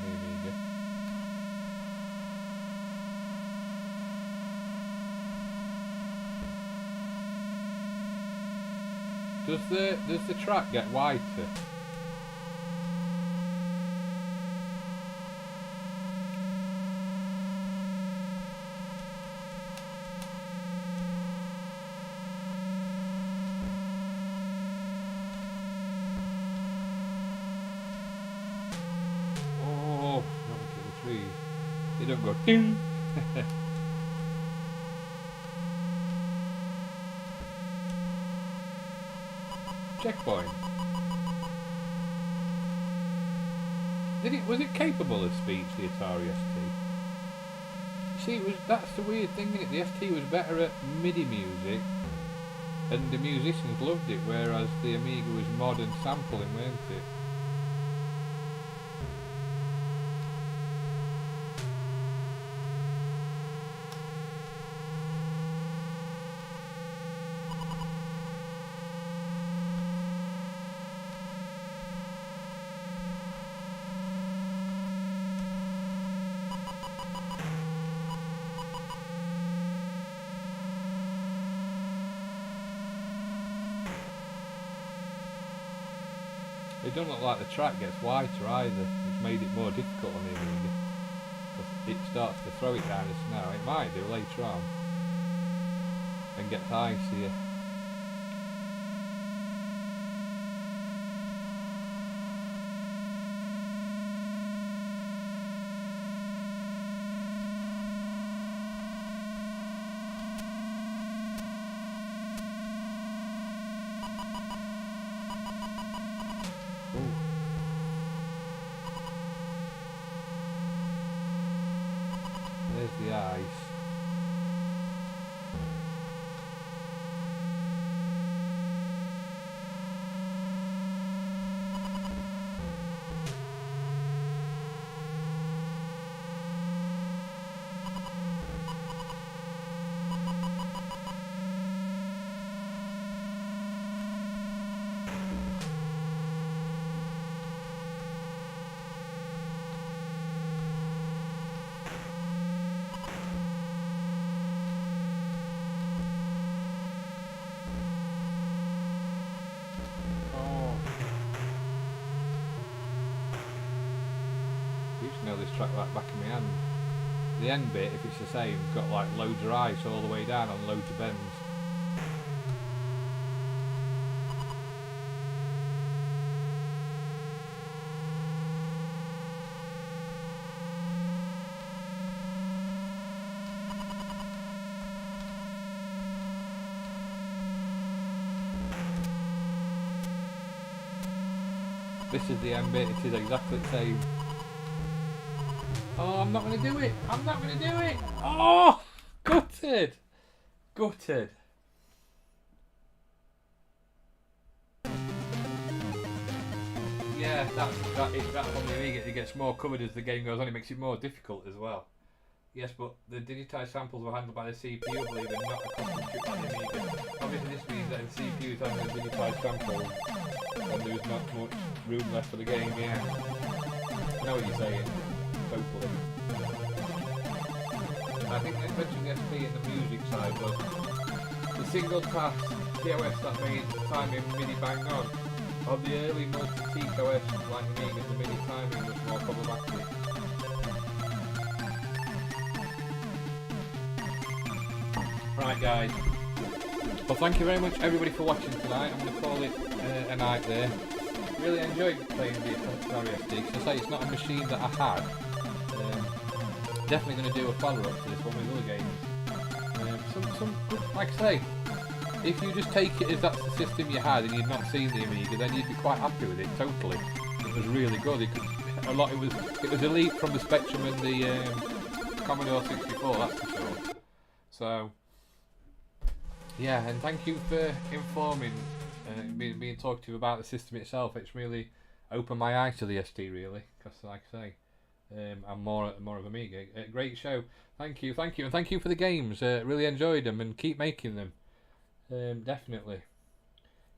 Does the track get wider? You up and go ding. Checkpoint. Was it capable of speech, the Atari ST? See, that's the weird thing, isn't it? The ST was better at MIDI music, and the musicians loved it, whereas the Amiga was modern sampling, weren't it? It doesn't look like the track gets wider either. It's made it more difficult on the Amiga, because it starts to throw it down as now. It might do later on and gets icier. There's the ice. I used to know this track like back of my hand. The end bit, if it's the same, got like loads of ice all the way down on loads of bends. This is the end bit, it is exactly the same. Oh, I'm not going to do it! I'm not going to do it! Oh! Gutted! Gutted. Yeah, that on the Amiga, it gets more covered as the game goes on, it makes it more difficult as well. Yes, but the digitised samples were handled by the CPU, I believe, and not a custom chip by the Amiga. Obviously this means that the CPU is having the digitised samples, and there is not much room left for the game, yeah. I know what you're saying. Totally. I think they mentioned the SP in the music side was the single pass TOS that made timing MIDI bang on. On the early multi-T OS like Amiga, the MIDI timing was more problematic. Right guys, well thank you very much everybody for watching tonight. I'm going to call it a night there. Really enjoyed playing the Atari ST, because I say it's not a machine that I had. Definitely going to do a follow-up to this one with other games. Some like I say, if you just take it as that's the system you had and you'd not seen the Amiga, then you'd be quite happy with it. Totally, it was really good. It was a leap from the Spectrum and the Commodore 64. That's for sure. So yeah, and thank you for informing, being talkative about the system itself. It's really opened my eyes to the ST really, because like I say. I'm more of Amiga. Great show. Thank you, and thank you for the games. Really enjoyed them, and keep making them. Definitely.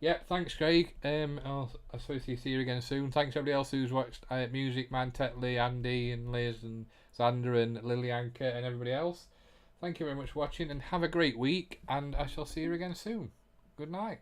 Yeah, thanks, Craig. I'll suppose see you again soon. Thanks everybody else who's watched Music Man, Tetley, Andy, and Liz, and Xander, and Lilianka, and everybody else. Thank you very much for watching, and have a great week. And I shall see you again soon. Good night.